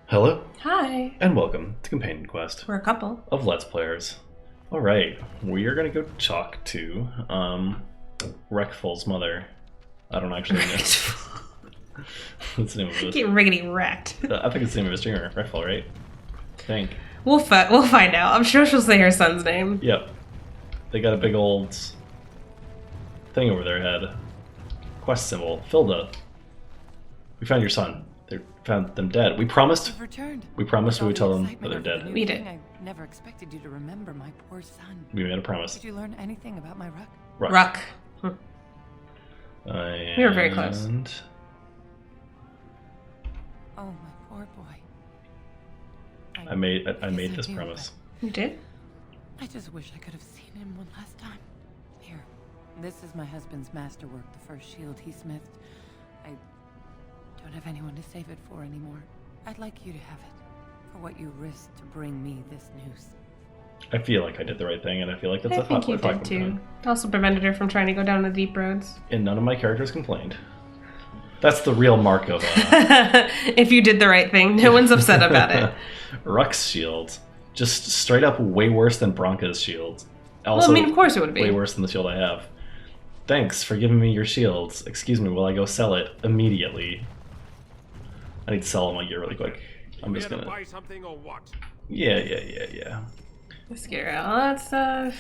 Hello, Hi. and welcome to Companion Quest We're a couple. of Let's Players. Alright, we are gonna go talk to, Wreckful's mother. I don't actually know. What's the name of this? Get riggedy wrecked. I think it's the name of his streamer, Wreckful, right? I think. We'll find out. I'm sure she'll say her son's name. Yep. They got a big old thing over their head. Quest symbol. Filda. We found your son. They found them dead. We promised. You've returned. We promised we would tell them that Excitement they're over the dead. new We thing, did. I never expected you to remember my poor son. We made a promise. Did you learn anything about my ruck? Ruck. We were very close. Oh, my poor boy. I made guess this knew, promise. You did? but I just wish I could have seen him one last time. Here, this is my husband's masterwork, the first shield he smithed. I don't have anyone to save it for anymore. I'd like you to have it, for what you risked to bring me this news. I feel like I did the right thing, and I feel like that's I a think you hot did too. Also prevented her from trying to go down the deep roads. And none of my characters complained. That's the real mark of If you did the right thing, no one's upset about it. Ruck's shield. Just straight up way worse than Bronca's shield. Also, Well, I mean, of course it would be. way worse than the shield I have. Thanks for giving me your shields. Excuse me while I go sell it immediately. I need to sell my gear really quick. I'm just gonna buy something or what? Yeah. Let's get rid of all that stuff.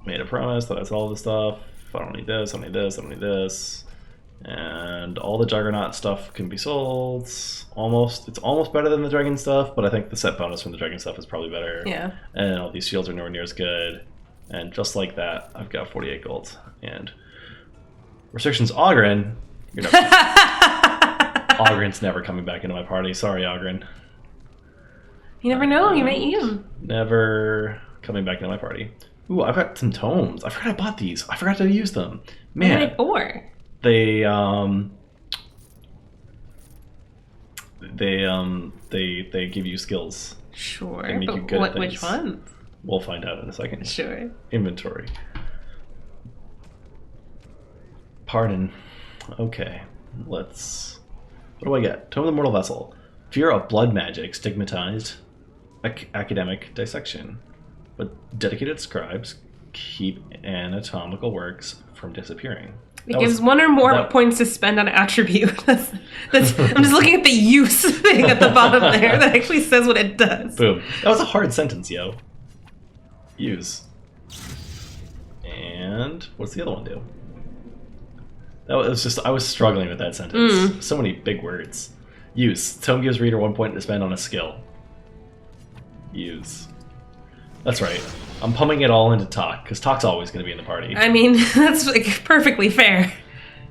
Made a promise that I sell all the stuff. I don't need this, I don't need this, I don't need this. And all the Juggernaut stuff can be sold. It's almost better than the Dragon stuff, but I think the set bonus from the Dragon stuff is probably better. Yeah. And all these shields are nowhere near as good. And just like that, I've got 48 gold. And restrictions Oghren. You're never, Oghren's never coming back into my party. Sorry, Oghren. You never know. You might eat him. Never coming back into my party. Ooh, I've got some tomes. I forgot I bought these. I forgot to use them. What are Man, they for? they give you skills. Sure. They make you But good at which things. ones? We'll find out in a second. Sure. Inventory. Pardon. Okay, let's... What do I get? Tome of the Mortal Vessel. Fear of blood magic, stigmatized academic dissection. But dedicated scribes keep anatomical works from disappearing. It That gives was- one or more that- points to spend on an attribute. I'm just looking at the use thing at the bottom there that actually says what it does. Boom. That was a hard sentence, yo. Use. And what's the other one do? That was just, I was struggling with that sentence. So many big words. Use. Tome gives reader 1 point to spend on a skill. Use. That's right. I'm pumping it all into Talk, because Talk's always going to be in the party. I mean, that's like perfectly fair.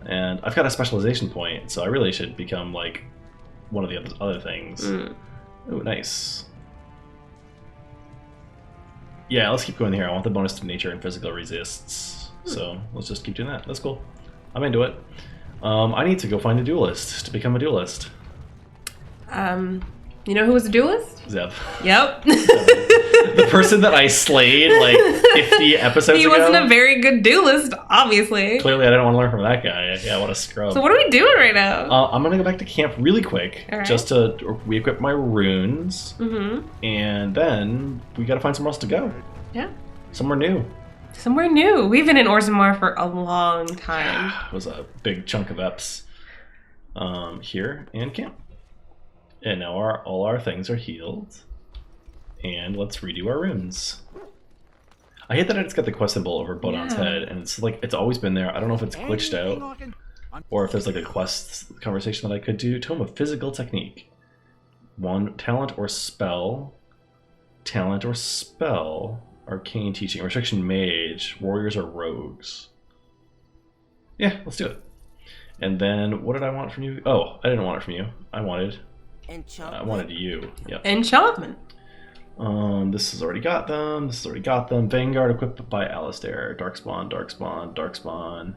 And I've got a specialization point, so I really should become like one of the other things. Oh, nice. Yeah, let's keep going here. I want the bonus to nature and physical resists. So let's just keep doing that. That's cool. I'm into it. I need to go find a duelist to become a duelist. You know who was a duelist? Zev. Yep. The person that I slayed like 50 episodes He ago. wasn't a very good duelist, obviously. Clearly, I didn't want to learn from that guy. Yeah, what a scrub. So what are we doing right now? I'm going to go back to camp really quick All right. just to re-equip my runes. Mm-hmm. And then we got to find somewhere else to go. Yeah. Somewhere new. Somewhere new. We've been in Orzammar for a long time. It was a big chunk of eps here and camp. And now all our things are healed. And let's redo our runes. I hate that it's got the quest symbol over Bodon's Yeah. head, and it's like it's always been there. I don't know if it's glitched out or if there's like a quest conversation that I could do. Tome of Physical Technique. 1 talent or spell. Talent or spell. Arcane Teaching. Restriction Mage. Warriors or Rogues. Yeah, let's do it. And then what did I want from you? Oh, I didn't want it from you. I wanted you. Yep. Enchantment. This has already got them. This has already got them. Vanguard equipped by Alistair. Darkspawn, Darkspawn, Darkspawn.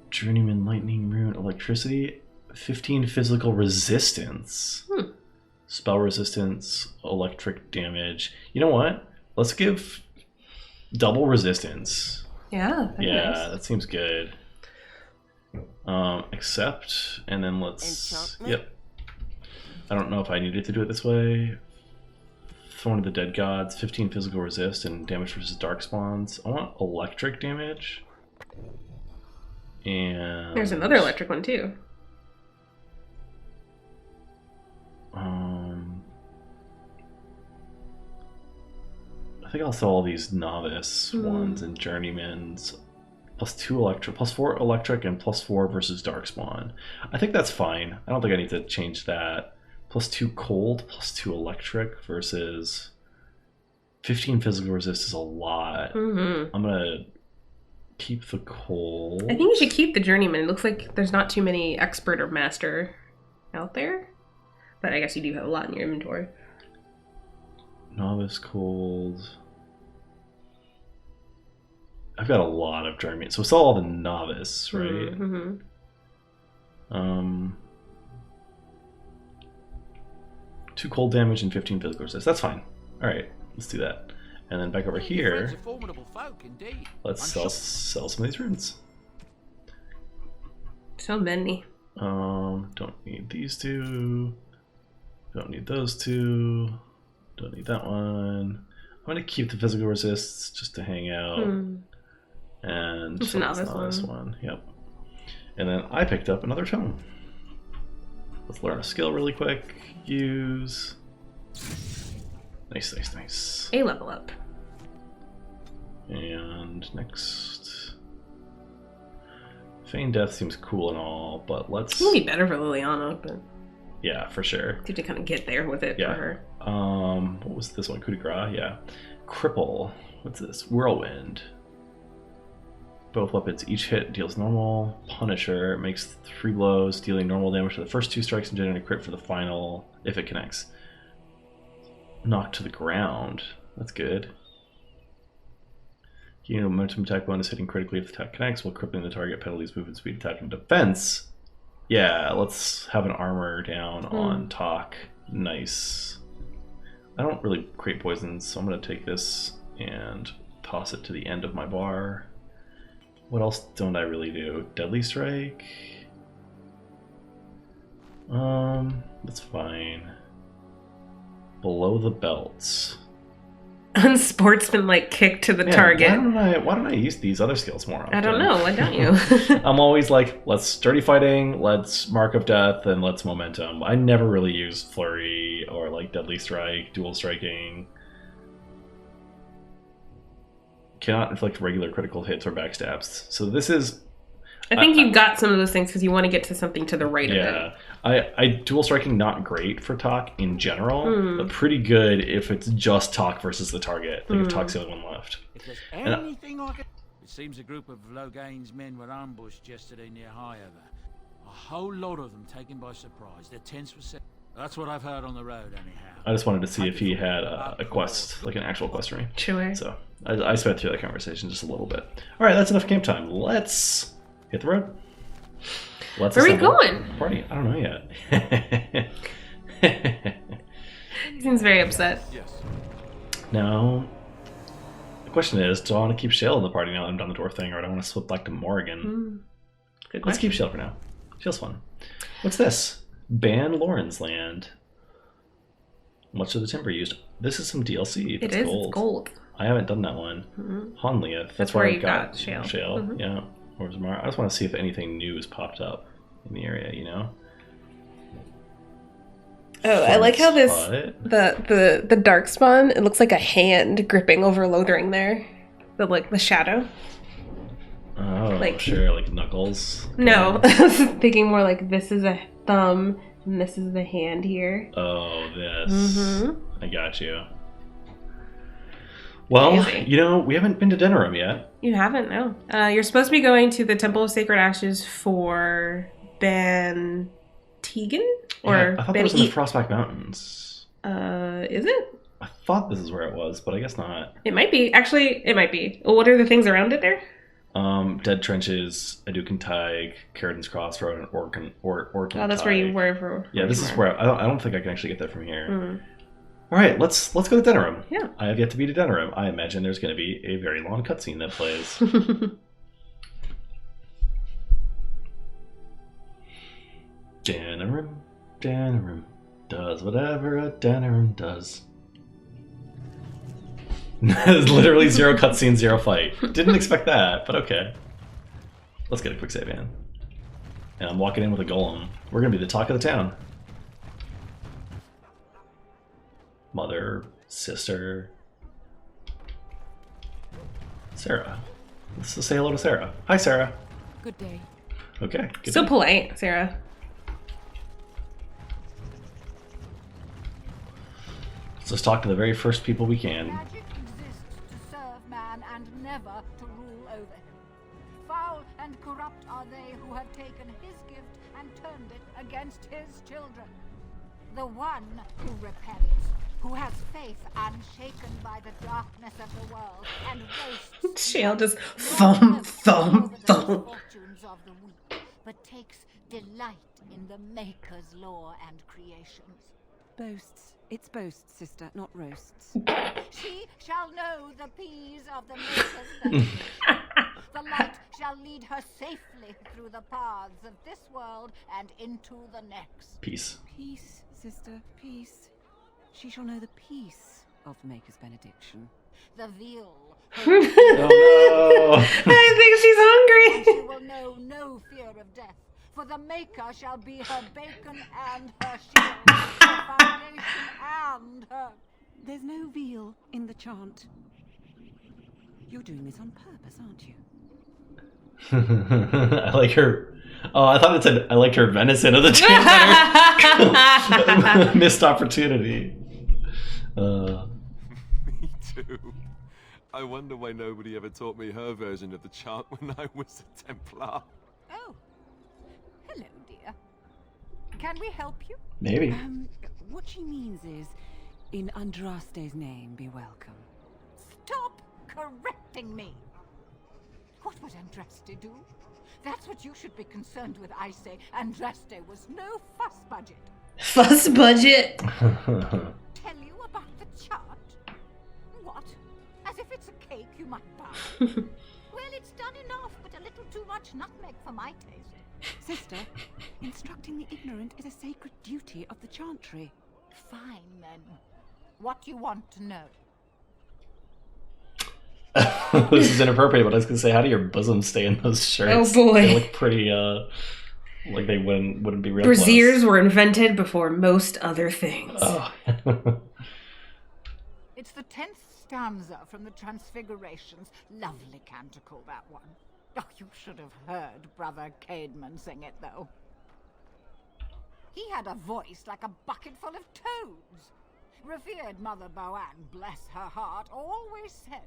Journeyman, Lightning Rune, Electricity. 15 physical resistance. Spell resistance, electric damage. You know what? Let's give double resistance. Yeah. That's Yeah, nice. that seems good. Accept, and then let's... Enchantment? Yep. I don't know if I needed to do it this way. Thorn of the Dead Gods, 15 physical resist and damage versus dark spawns. I want electric damage. And There's another electric one too. I think I'll sell all these novice ones and journeymans. +2 electric, +4 electric, and +4 versus darkspawn. I think that's fine. I don't think I need to change that. +2 cold, +2 electric versus 15 physical resist is a lot. I'm gonna keep the cold. I think you should keep the journeyman. It looks like there's not too many expert or master out there, but I guess you do have a lot in your inventory. Novice cold. I've got a lot of journeyman, so it's all the novice, right? 2 cold damage and 15 physical resist. That's fine. All right, let's do that. And then back over here, let's sell some of these runes. So many. Don't need these two. Don't need those two. Don't need that one. I'm gonna keep the physical resists just to hang out. And it's this one. Yep. And then I picked up another tome. Let's learn a skill really quick. Use. Nice, nice, nice. A level up. And next. Feign Death seems cool and all, but let's. It would be better for Liliana, but. Yeah, for sure. To kind of get there with it for her. What was this one? Coup de grace? Yeah. Cripple. What's this? Whirlwind. Both weapons each hit deals normal. Punisher makes 3 blows, dealing normal damage for the first 2 strikes and generating a crit for the final if it connects. Knocked to the ground. That's good. Gain a momentum attack bonus hitting critically if the attack connects while crippling the target, penalties, movement speed, attack, and defense. Yeah, let's have an armor down on Talk. Nice. I don't really create poisons, so I'm going to take this and toss it to the end of my bar. What else don't I really do? Deadly Strike? That's fine. Below the belts. Unsportsmanlike kick to the target. Why don't I use these other skills more often? I don't know. Why don't you? I'm always like, let's sturdy fighting, let's mark of death, and let's momentum. I never really use flurry or like deadly strike, dual striking. Cannot inflict regular critical hits or backstabs. So this is. I think you got some of those things because you want to get to something to the right of it. I dual striking not great for Talk in general, but pretty good if it's just Talk versus the target. Like if Talk's the only one left. If there's anything I can... It seems a group of Loghain's men were ambushed yesterday near Highover. A whole lot of them taken by surprise. Their tents were set. That's what I've heard on the road, anyhow. I just wanted to see if he had a quest, like an actual quest for me. Sure. So I sped through that conversation just a little bit. All right, that's enough camp time. Let's hit the road. Where are we going? Party. I don't know yet. He seems very upset. Yes. Now, the question is, do I want to keep Shale in the party now that I'm done the dwarf thing, or do I want to slip back to Morrigan? Good question. Let's keep Shale for now. Shale's fun. What's this? Ban Lauren's Land. Much of the timber used. This is some DLC. It is. Gold. It's gold. I haven't done that one. Honliath. That's where you got Shale. Yeah. Where's Mara? I just want to see if anything new has popped up in the area, you know? Oh, I like how this the dark spawn, it looks like a hand gripping over Lothering there. The shadow. Oh, like, sure, like Knuckles. No, I was thinking more like this is a thumb and this is the hand here. Oh, this. I got you. Well, you know, we haven't been to Denerim yet. You haven't, no. You're supposed to be going to the Temple of Sacred Ashes for Ben Tegan? Or I thought that was in the Frostback Mountains. Is it? I thought this is where it was, but I guess not. It might be. Actually, it might be. Well, what are the things around it there? Dead Trenches, Adukin Tig, Carradin's Crossroad, and Orkin. Oh, that's where you were for. Yeah, this is where I don't think I can actually get there from here. All right, let's go to Denerim. Yeah. I have yet to be to Denerim. I imagine there's going to be a very long cutscene that plays. Denerim, Denerim, Does whatever a Denerim does. It's literally 0 cutscene, 0 fight. Didn't expect that, but okay. Let's get a quick save in. And I'm walking in with a golem. We're gonna be the talk of the town. Mother, sister, Sarah. Let's just say hello to Sarah. Hi, Sarah. Good day. Okay. Good So day. polite, Sarah. Let's just talk to the very first people we can. Magic exists to serve man and never to rule over him. Foul and corrupt are they who have taken his gift and turned it against his children. The one who repents, who has faith unshaken by the darkness of the world, and roasts Shale just not thump, lives thump, over the thump. misfortunes of the weak, but takes delight in the Maker's law and creations. Boasts. It's boasts, sister, not roasts. She shall know the peas of the Maker's benediction. The light shall lead her safely through the paths of this world and into the next. Peace. Peace, sister, peace. She shall know the peace of the Maker's benediction. The veal, Oh I think she's hungry. and she will know no fear of death. For the Maker shall be her bacon and her shield, her foundation and her... There's no veal in the chant. You're doing this on purpose, aren't you? no. I like her. Oh, I thought it said I liked her venison of the town. Missed opportunity. Me too. I wonder why nobody ever taught me her version of the chant when I was a Templar. Oh, hello, dear. Can we help you? Maybe. What she means is, in Andraste's name, be welcome. Stop correcting me. What would Andraste do? That's what you should be concerned with, I say. Andraste was no fuss budget. Fuss budget. Tell you about the chart? What? As if it's a cake you might buy. Well, it's done enough, but a little too much nutmeg for my taste. Sister, instructing the ignorant is a sacred duty of the chantry. Fine, then. What do you want to know? This is inappropriate, but I was gonna say, how do your bosoms stay in those shirts? Oh, boy. They look pretty like they wouldn't be real Braziers close. were invented before most other things. Oh. It's the 10th stanza from the Transfigurations. Lovely canticle, that one. Oh, you should have heard Brother Caedmon sing it, though. He had a voice like a bucket full of toads. Revered Mother Boann, bless her heart, always said,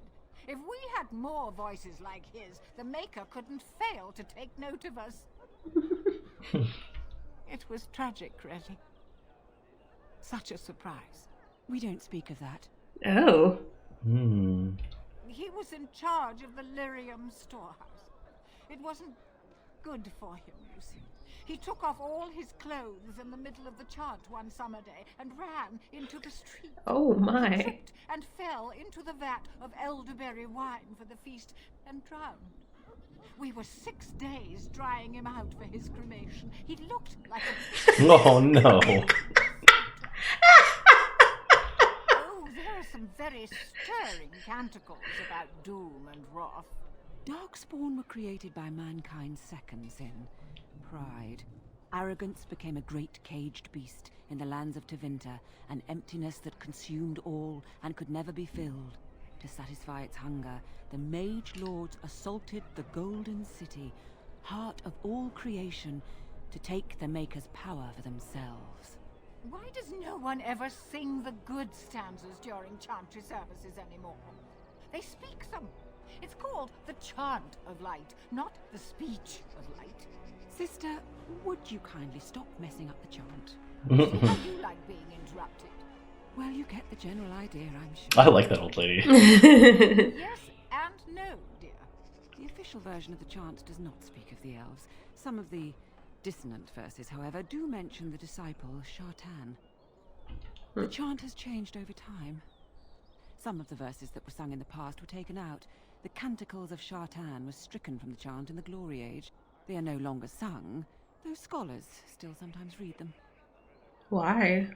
if we had more voices like his, the Maker couldn't fail to take note of us. It was tragic, really. Such a surprise. We don't speak of that. Oh. He was in charge of the Lyrium storehouse. It wasn't good for him, you see. He took off all his clothes in the middle of the chant one summer day and ran into the street. Oh He my. tripped and fell into the vat of elderberry wine for the feast and drowned. We were 6 days drying him out for his cremation. He looked like a... Oh no. Oh, there are some very stirring canticles about doom and wrath. Darkspawn were created by mankind's second sin, pride. Arrogance became a great caged beast in the lands of Tevinter, an emptiness that consumed all and could never be filled. To satisfy its hunger, the Mage Lords assaulted the Golden City, heart of all creation, to take the Maker's power for themselves. Why does no one ever sing the good stanzas during chantry services anymore? They speak them. It's called the chant of light, not the speech of light. Sister, would you kindly stop messing up the chant? How do you like being interrupted? Well, you get the general idea, I'm sure. I like that old lady. Yes and no, dear. The official version of the chant does not speak of the elves. Some of the dissonant verses, however, do mention the disciple Shartan. The chant has changed over time. Some of the verses that were sung in the past were taken out. The canticles of Shartan were stricken from the chant in the Glory Age. They are no longer sung, though scholars still sometimes read them. Why?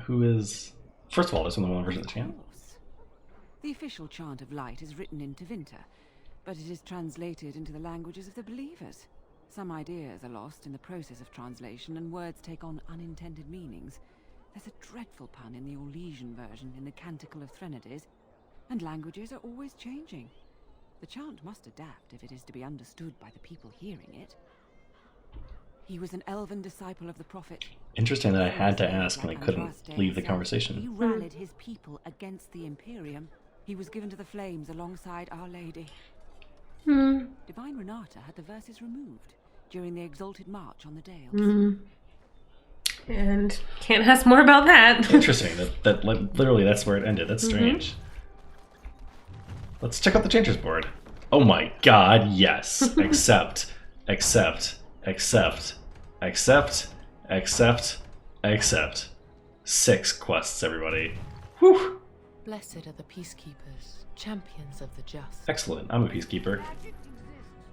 Who is... First of all, there's only one version of the chant. course. The official chant of light is written in Tevinter, but it is translated into the languages of the believers. Some ideas are lost in the process of translation, and words take on unintended meanings. There's a dreadful pun in the Orlesian version in the Canticle of Threnodies, and languages are always changing. The chant must adapt if it is to be understood by the people hearing it. He was an elven disciple of the prophet. Interesting that I had to ask and I couldn't leave the He conversation. rallied his people against the Imperium. He was given to the flames alongside Our Lady. Divine Renata had the verses removed during the Exalted March on the Dales. And can't ask more about that. Interesting. That literally that's where it ended. That's strange. Let's check out the Chanters board. Oh my god, yes. Accept. Accept. Accept. Accept. Accept. Accept. 6 quests, everybody. Whew. Blessed are the peacekeepers, champions of the just. Excellent. I'm a peacekeeper.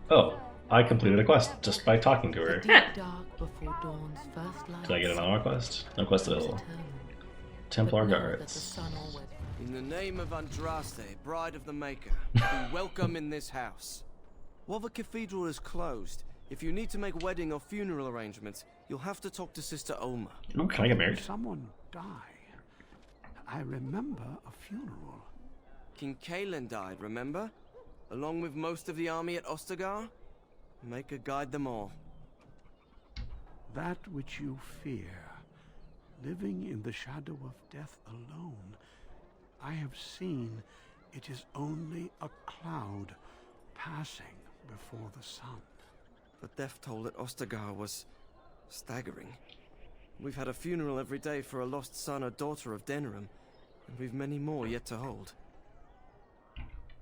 Oh, I completed a quest just by talking to her. Deep dark before dawn's first light. Did I get another quest? No quest available. Templar Guards. In the name of Andraste, Bride of the Maker, be welcome in this house. While the cathedral is closed, if you need to make wedding or funeral arrangements, you'll have to talk to Sister Oma. Ooh, can I get married? Someone die. I remember a funeral. King Kalen died, remember? Along with most of the army at Ostagar? Maker guide them all. That which you fear, living in the shadow of death alone, I have seen it is only a cloud passing before the sun. The death toll at Ostagar was staggering. We've had a funeral every day for a lost son or daughter of Denerim, and we've many more yet to hold.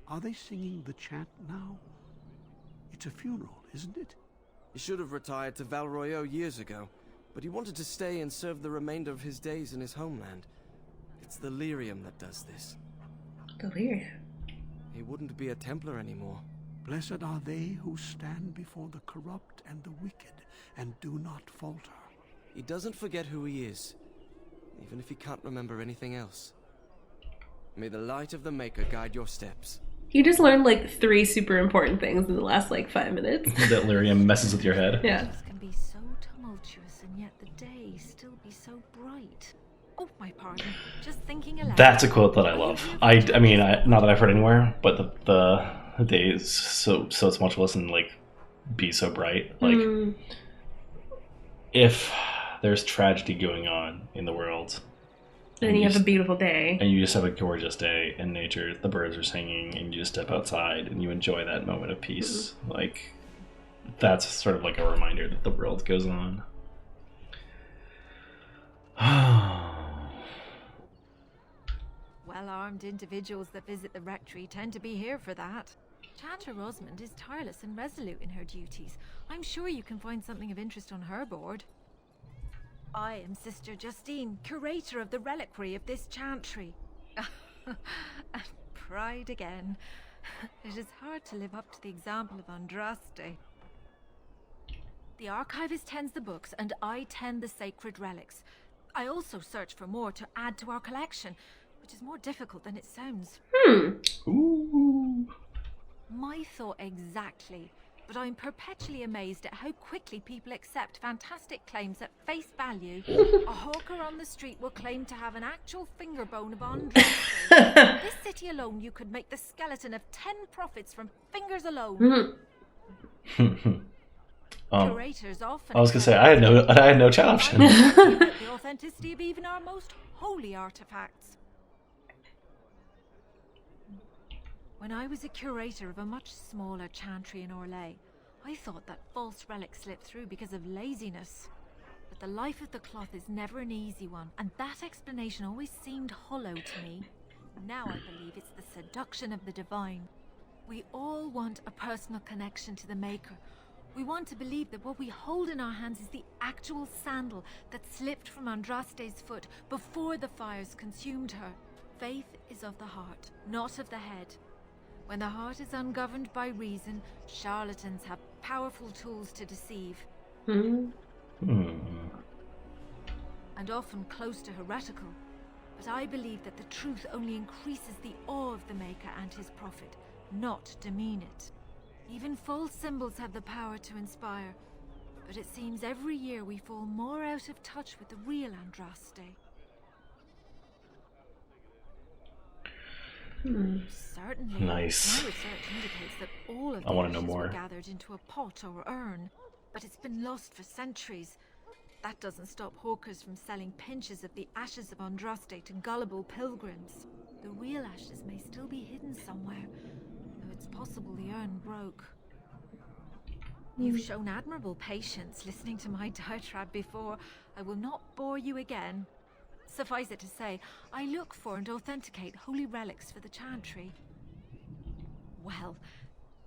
Are they singing the chant now? It's a funeral, isn't it? He should have retired to Val Royeaux years ago, but he wanted to stay and serve the remainder of his days in his homeland. It's the Lyrium that does this. Delirium. He wouldn't be a Templar anymore. Blessed are they who stand before the corrupt and the wicked and do not falter. He doesn't forget who he is, even if he can't remember anything else. May the light of the Maker guide your steps. You just learned like 3 super important things in the last like 5 minutes. That lyrium messes with your head. Yeah. This can be so tumultuous and yet the day still be so bright. Oh, my pardon. Just thinking aloud. That's a quote that I love. I mean, not that I've heard anywhere, but the days so tumultuous and like be so bright. Like if there's tragedy going on in the world, and you have a beautiful day, and you just have a gorgeous day in nature, the birds are singing, and you just step outside and you enjoy that moment of peace. Like that's sort of like a reminder that the world goes on. Well-armed individuals that visit the rectory tend to be here for that. Chanter Rosamond is tireless and resolute in her duties. I'm sure you can find something of interest on her board. I am Sister Justine, curator of the reliquary of this chantry. And pride again. It is hard to live up to the example of Andraste. The archivist tends the books, and I tend the sacred relics. I also search for more to add to our collection, which is more difficult than it sounds. Ooh. My thought exactly, but I'm perpetually amazed at how quickly people accept fantastic claims at face value. A hawker on the street will claim to have an actual finger bone of Andraste. In this city alone, you could make the skeleton of 10 prophets from fingers alone. Curators often. I was gonna say I had no chat option. The authenticity of even our most holy artifacts. When I was a curator of a much smaller chantry in Orlais, I thought that false relics slipped through because of laziness. But the life of the cloth is never an easy one, and that explanation always seemed hollow to me. Now I believe it's the seduction of the divine. We all want a personal connection to the Maker. We want to believe that what we hold in our hands is the actual sandal that slipped from Andraste's foot before the fires consumed her. Faith is of the heart, not of the head. When the heart is ungoverned by reason, charlatans have powerful tools to deceive. and often close to heretical. But I believe that the truth only increases the awe of the Maker and his prophet, not demean it. Even false symbols have the power to inspire, but it seems every year we fall more out of touch with the real Andraste. Certainly. Nice. My research indicates that all of I the wanna know ashes more. were gathered into a pot or urn, but it's been lost for centuries. That doesn't stop hawkers from selling pinches of the ashes of Andraste to gullible pilgrims. The real ashes may still be hidden somewhere, though it's possible the urn broke. You've shown admirable patience listening to my diatribe before. I will not bore you again. Suffice it to say, I look for and authenticate holy relics for the Chantry. Well,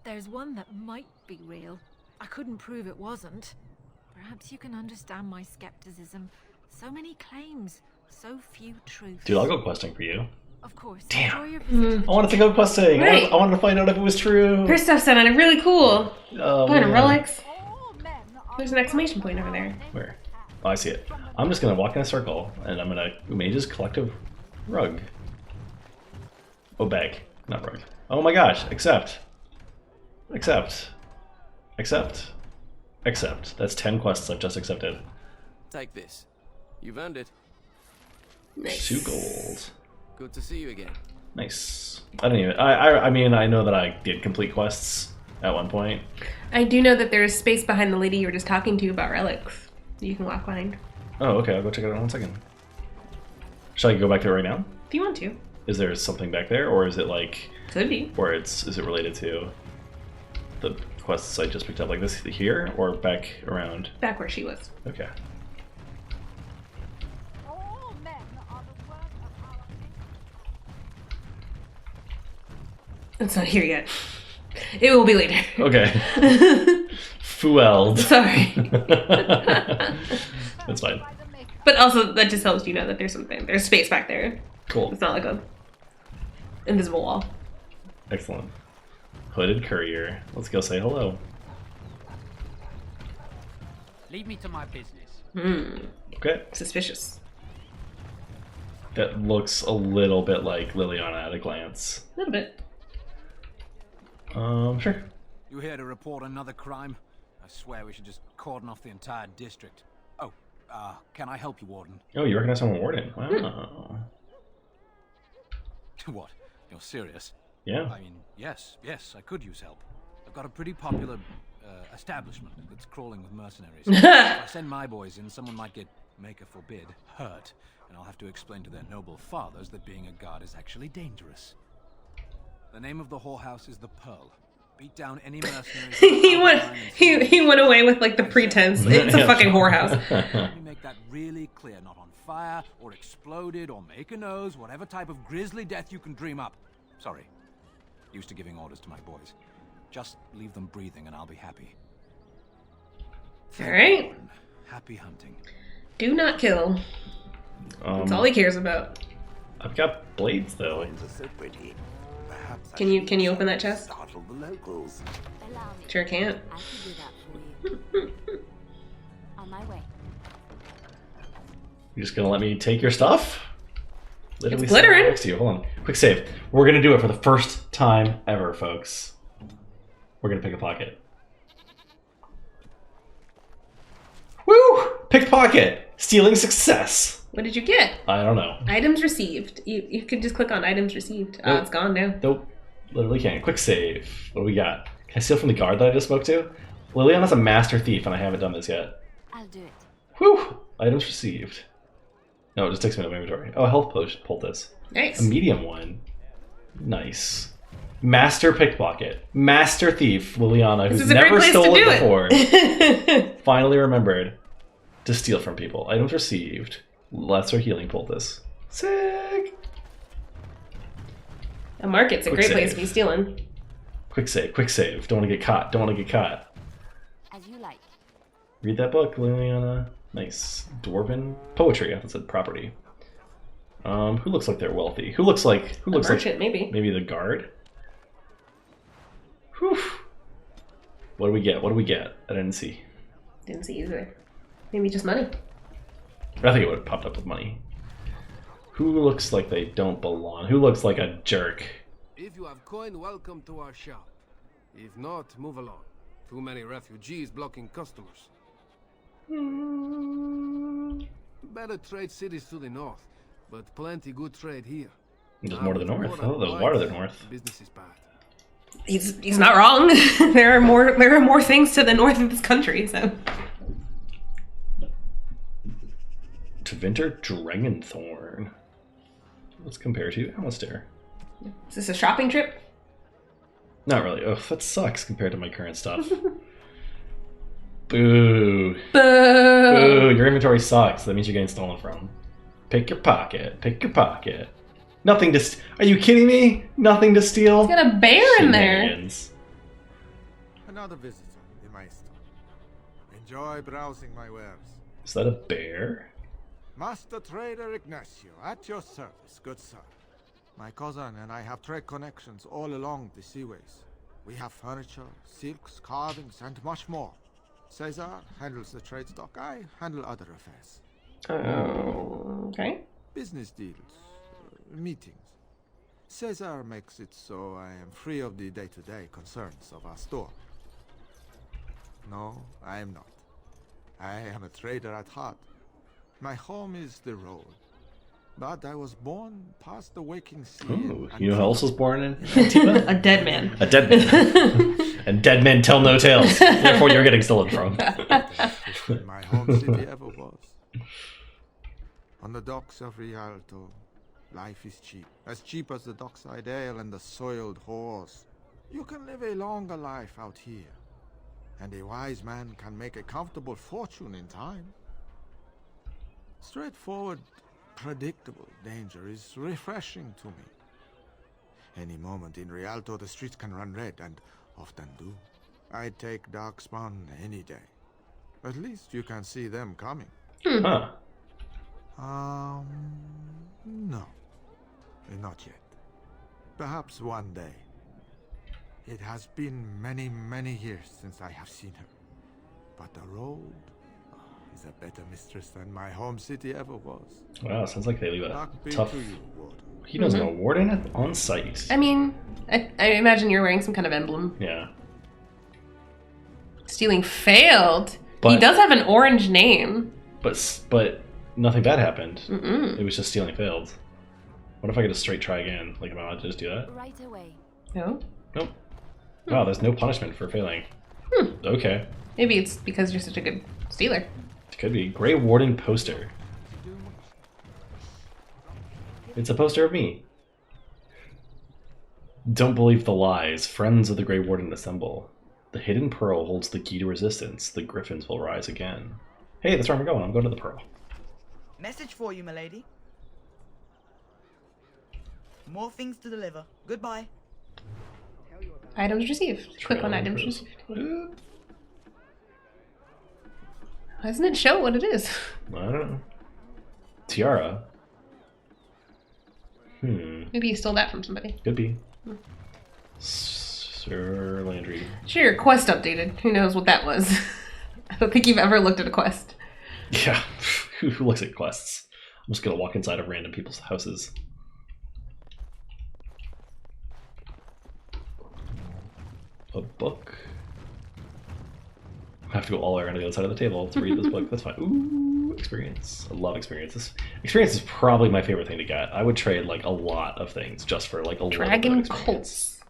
there's one that might be real. I couldn't prove it wasn't. Perhaps you can understand my skepticism. So many claims, so few truths. Dude, I'll go questing for you. Of course. Damn. Enjoy your visit to the I wanted to go questing. Right. I wanted to find out if it was true. Her stuff sounded really cool. Oh, Find a man. relics. There's an exclamation point over there. Where? Oh, I see it. I'm just gonna walk in a circle, and I'm gonna Mage's Collective Rug. Oh, bag, not rug. Oh my gosh! Accept. Accept. Accept. Accept. That's 10 quests I've just accepted. Take this. You've earned it. Nice. 2 gold. Good to see you again. Nice. I don't even. I mean, I know that I did complete quests at one point. I do know that there's space behind the lady you were just talking to about relics. You can walk behind. Oh, okay. I'll go check it out in 1 second. Shall I go back there right now? If you want to. Is there something back there, or is it like? Could be. Or is it related to the quests I just picked up, like this here, or back around? Back where she was. Okay. All men are the work of our It's not here yet. It will be later. Okay. Fuelled. Sorry. That's fine. But also, that just helps you know that there's something. There's space back there. Cool. It's not like a invisible wall. Excellent. Hooded courier. Let's go say hello. Leave me to my business. Okay. Suspicious. That looks a little bit like Liliana at a glance. A little bit. Sure. You here to report another crime? I swear we should just cordon off the entire district. Oh, can I help you, Warden? Oh, you recognize someone, Warden. Wow. What? You're serious? Yeah. I mean, yes, I could use help. I've got a pretty popular establishment that's crawling with mercenaries. If I send my boys in, someone might get, Maker forbid, hurt, and I'll have to explain to their noble fathers that being a guard is actually dangerous. The name of the whorehouse is the Pearl. Beat down any mercenaries. he went away with like the pretense. It's a fucking whorehouse. Let me make that really clear. Not on fire, or exploded, or make a nose, whatever type of grisly death you can dream up. Sorry. Used to giving orders to my boys. Just leave them breathing and I'll be happy. Alright. Happy hunting. Do not kill. That's all he cares about. I've got blades though. Can you open that chest? Sure can't. I can do that for you. On my way. You're just gonna let me take your stuff? Literally It's glittering. next to you. Hold on. Quick save. We're gonna do it for the first time ever, folks. We're gonna pick a pocket. Woo! Pickpocket! Stealing success! What did you get? I don't know. Items received. You could just click on items received. Oh, Nope. it's gone now. Nope. Literally can't. Quick save. What do we got? Can I steal from the guard that I just spoke to? Liliana's a master thief and I haven't done this yet. I'll do it. Whew! Items received. No, it just takes me to my inventory. Oh, health poultice. Nice. A medium one. Nice. Master pickpocket. Master thief, Liliana, This who's is a great never place to stolen do before. it. Finally remembered to steal from people. Items received. Lesser healing poultice. Sick! A market's a Quick great place save. to be stealing. Quick save, quick save. Don't want to get caught. Don't want to get caught. As you like. Read that book, Liliana. Nice. Dwarven poetry. I thought it said property. Who looks like they're wealthy? Who looks like merchant, maybe. Maybe the guard? Whew. What do we get? What do we get? I didn't see. Didn't see either. Maybe just money. I think it would have popped up with money. Who looks like they don't belong? Who looks like a jerk? If you have coin, welcome to our shop. If not, move along. Too many refugees blocking customers. Better trade cities to the north, but plenty good trade here. There's more to the north. Oh, there's water to the north. Business is bad. He's not wrong. there are more things to the north of this country. So. Tevinter Dragonthorn. Let's compare to Alistair. Is this a shopping trip? Not really. Oh, that sucks compared to my current stuff. Boo. Boo. Boo. Your inventory sucks. That means you're getting stolen from. Pick your pocket. Pick your pocket. Nothing to... Are you kidding me? Nothing to steal? It's got a bear in there. Another visitor in my store. Enjoy browsing my wares. Is that a bear? Master Trader Ignacio, at your service, good sir. My cousin and I have trade connections all along the seaways. We have furniture, silks, carvings, and much more. Cesar handles the trade stock. I handle other affairs. Okay. Business deals, meetings. Cesar makes it so I am free of the day-to-day concerns of our store. No, I am not. I am a trader at heart. My home is the road. But I was born past the waking sea. Ooh, you know who else was born in a dead man. A dead man. And dead men tell no tales. Therefore, you're getting stolen from. My home city ever was. On the docks of Rialto, life is cheap. As cheap as the dockside ale and the soiled horse. You can live a longer life out here. And a wise man can make a comfortable fortune in time. Straightforward, predictable danger is refreshing to me. Any moment in Rialto, the streets can run red, and often do. I'd take Darkspawn any day. At least you can see them coming. Huh. No. Not yet. Perhaps one day. It has been many, many years since I have seen her. But the road is a better mistress than my home city ever was. Wow, sounds like they leave a Be tough... to you, Warden. He knows a warden on site. I mean, I imagine you're wearing some kind of emblem. Yeah. Stealing failed. But, he does have an orange name. But nothing bad happened. Mm-mm. It was just stealing failed. What if I could just straight try again? Like, am I allowed to just do that? Right away. No? Nope. Wow, there's no punishment for failing. Okay. Maybe it's because you're such a good stealer. It could be. Grey Warden poster. It's a poster of me. Don't believe the lies. Friends of the Grey Warden assemble. The hidden pearl holds the key to resistance. The griffins will rise again. Hey, that's where I'm going. I'm going to the pearl. Message for you, milady. More things to deliver. Goodbye. Items received. Click on items received. Why doesn't it show what it is? I don't know. Tiara. Maybe you stole that from somebody. Could be. Sir Landry. Sure, your quest updated. Who knows what that was? I don't think you've ever looked at a quest. Yeah. Who looks at quests? I'm just gonna walk inside of random people's houses. A book. I have to go all the way around to the other side of the table to read this book. That's fine. Ooh, experience. I love experiences. Experience is probably my favorite thing to get. I would trade like a lot of things just for like a Dragon Colts.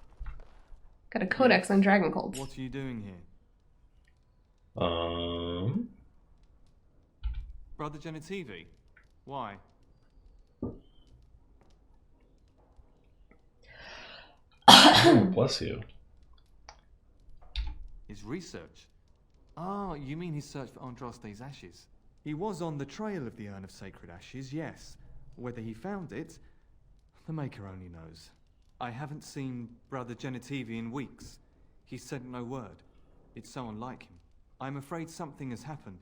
Got a codex on Dragon Colts. What are you doing here? Brother Genitivi? Why? Bless you. His research? Ah, you mean his search for Andraste's ashes? He was on the trail of the Urn of Sacred Ashes, yes. Whether he found it, the Maker only knows. I haven't seen Brother Genitivi in weeks. He sent no word. It's so unlike him. I'm afraid something has happened.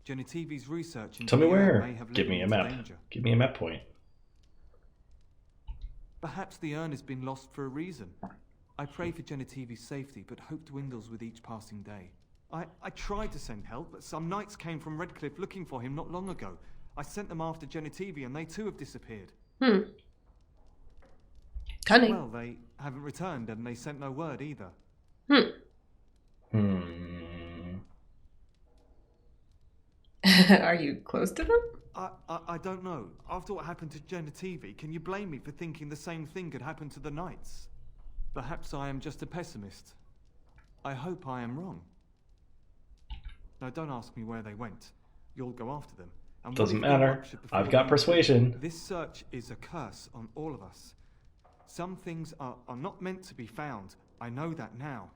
Genitivi's research into Tell me the urn where. may have Give led me a into map. danger. Give me a map point. Perhaps the urn has been lost for a reason. I pray for Genitivi's safety, but hope dwindles with each passing day. I tried to send help, but some knights came from Redcliffe looking for him not long ago. I sent them after Genitivi and they too have disappeared. Cunning. Well, they haven't returned and they sent no word either. Are you close to them? I don't know. After what happened to Genitivi, can you blame me for thinking the same thing could happen to the Knights? Perhaps I am just a pessimist. I hope I am wrong. Now, don't ask me where they went. You'll go after them. And Doesn't matter. I've got persuasion. This search is a curse on all of us. Some things are not meant to be found. I know that now.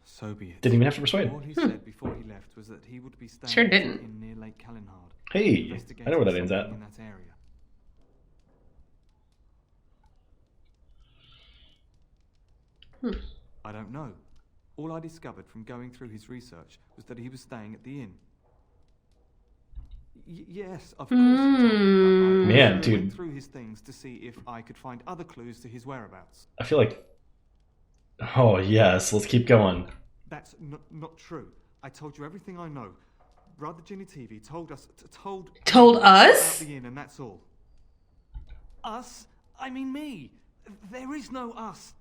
So be it. Didn't even have to persuade. All he said before he left was that he would be staying Sure didn't. in near Lake Kalinhard. Hey, I know where that ends at. In that area. I don't know. All I discovered from going through his research was that he was staying at the inn. Yes, of course. Man, I dude. went through his things to see if I could find other clues to his whereabouts. I feel like... Oh, yes. Let's keep going. That's not true. I told you everything I know. Brother Genitivi told us... Told us? About the inn, and that's all. Us? I mean me. There is no us.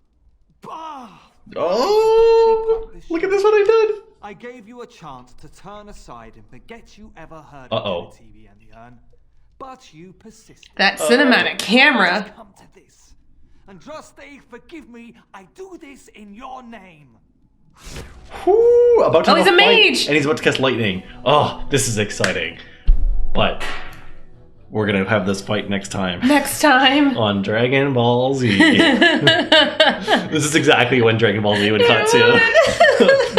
Bah! Oh! Look at this, what I did! I gave you a chance to turn aside and forget you ever heard Uh-oh. of Genitivi and the urn, but you persisted. That cinematic camera. Come to this. Andraste, forgive me. I do this in your name. Whoo! About to Oh, have he's a fight, mage! And he's about to cast lightning. Oh, this is exciting. But we're gonna have this fight next time. Next time. On Dragon Ball Z. This is exactly when Dragon Ball Z would cut to.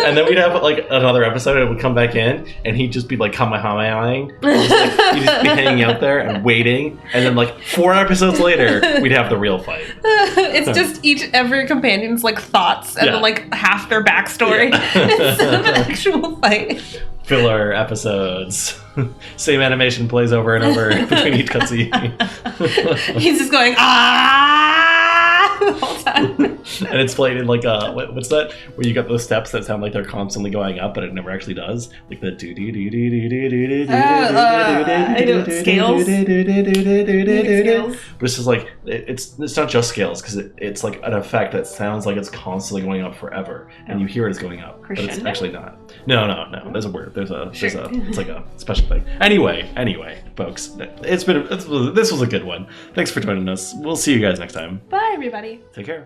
And then we'd have like another episode and it would come back in and he'd just be like Kamehamehaing. He'd just be hanging out there and waiting. And then like 4 episodes later, we'd have the real fight. It's just every companion's like thoughts and then like half their backstory instead of an actual fight. Filler episodes. Same animation plays over and over between each cutscene. He's just going, ah, the whole time. And it's played in like what's that? Where you got those steps that sound like they're constantly going up, but it never actually does. Like the do do do do do do do do. I know scales. But it's just like it's not just scales because it's like an effect that sounds like it's constantly going up forever, and you hear it as going up, but it's actually not. No. There's a word. It's like a special thing. Anyway, folks, this was a good one. Thanks for joining us. We'll see you guys next time. Bye, everybody. Take care.